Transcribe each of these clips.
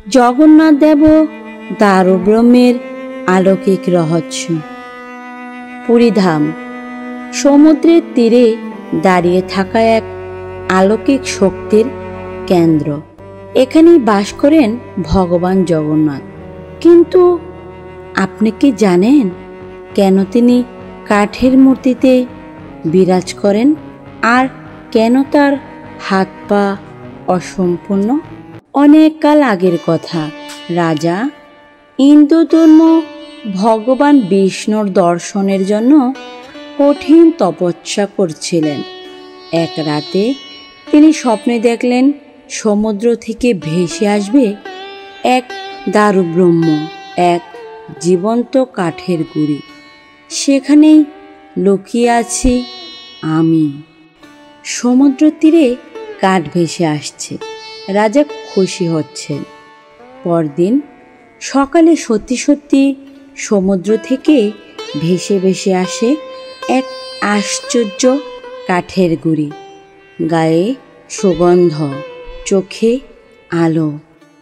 জগন্নাথ দেব দারুব্রহ্মের অলৌকিক রহস্য। পুরীধাম সমুদ্রের তীরে দাঁড়িয়ে থাকা এক অলৌকিক শক্তির কেন্দ্র। এখানেই বাস করেন ভগবান জগন্নাথ। কিন্তু আপনি কি জানেন কেন তিনি কাঠের মূর্তিতে বিরাজ করেন আর কেন তার হাত পা অসম্পূর্ণ? অনেক কাল আগের কথা, রাজা ইন্দ্রধর্ম ভগবান বিষ্ণুর দর্শনের জন্য কঠিন তপস্যা করছিলেন। এক রাতে তিনি স্বপ্নে দেখলেন সমুদ্র থেকে ভেসে আসবে এক দারুব্রহ্ম, এক জীবন্ত কাঠের গুঁড়ি। সেখানেই লুকিয়ে আছি আমি। সমুদ্র তীরে কাঠ ভেসে আসছে, রাজা খুশি হচ্ছেন। পরদিন সকালে সত্যি সত্যি সমুদ্র থেকে ভেসে ভেসে আসে এক আশ্চর্য কাঠের গুঁড়ি। গায়ে সুগন্ধ, চোখে আলো।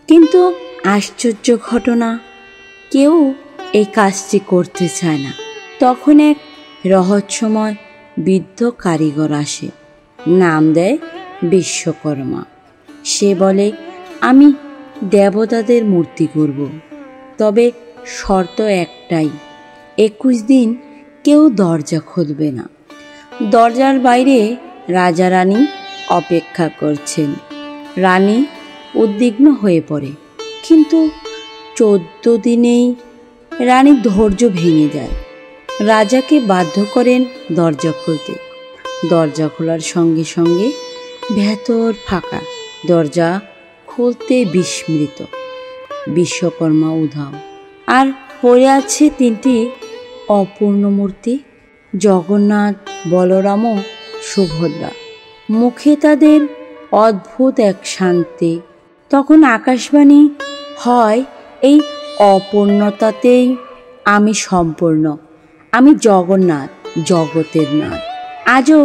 কিন্তু আশ্চর্য ঘটনা, কেউ এই কাজটি করতে চায় না। তখন এক রহস্যময় বৃদ্ধ কারিগর আসে, নাম দেয় বিশ্বকর্মা। সে বলে, আমি দেবতাদের মূর্তি করব, তবে শর্ত একটাই, 21 দিন কেউ দরজা খুলবে না। দরজার বাইরে রাজা রানী অপেক্ষা করছেন। রানী উদ্বিগ্ন হয়ে পড়ে, কিন্তু 14 দিনেই রানীর ধৈর্য ভেঙে যায়। রাজাকে বাধ্য করেন দরজা খুলতে। দরজা খোলার সঙ্গে সঙ্গে ভেতর ফাঁকা। দরজা খুলতে বিস্মৃত বিশ্বকর্মা উধাও, আর পড়ে আছে 3টি অপূর্ণ মূর্তি, জগন্নাথ, বলরাম ও সুভদ্রা। মুখে তাদের অদ্ভুত এক শান্তি। তখন আকাশবাণী হয়, এই অপূর্ণতাতেই আমি সম্পূর্ণ। আমি জগন্নাথ, জগতের নাথ। আজও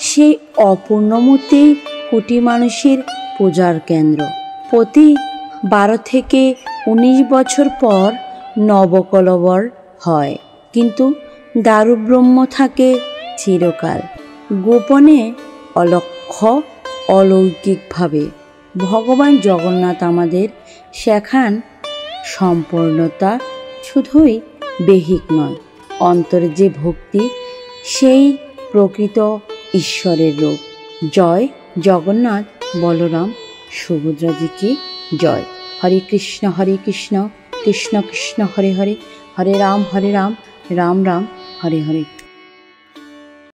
সেই অপূর্ণ মূর্তি কোটি মানুষের পূজার কেন্দ্র। প্রতি 12 থেকে 19 বছর পর নবকলবর হয়, কিন্তু দারুব্রহ্ম থাকে চিরকাল, গোপনে, অলক্ষ্য, অলৌকিকভাবে। ভগবান জগন্নাথ আমাদের শেখান, সম্পূর্ণতা শুধুই বেহিক নয়, অন্তরে যে ভক্তি, সেই প্রকৃত ঈশ্বরের রূপ। জয় জগন্নাথ, বলরাম, সুভদ্রাজিকে জয়। হরে কৃষ্ণ কৃষ্ণ কৃষ্ণ হরে হরে, হরে রাম রাম রাম হরে হরে।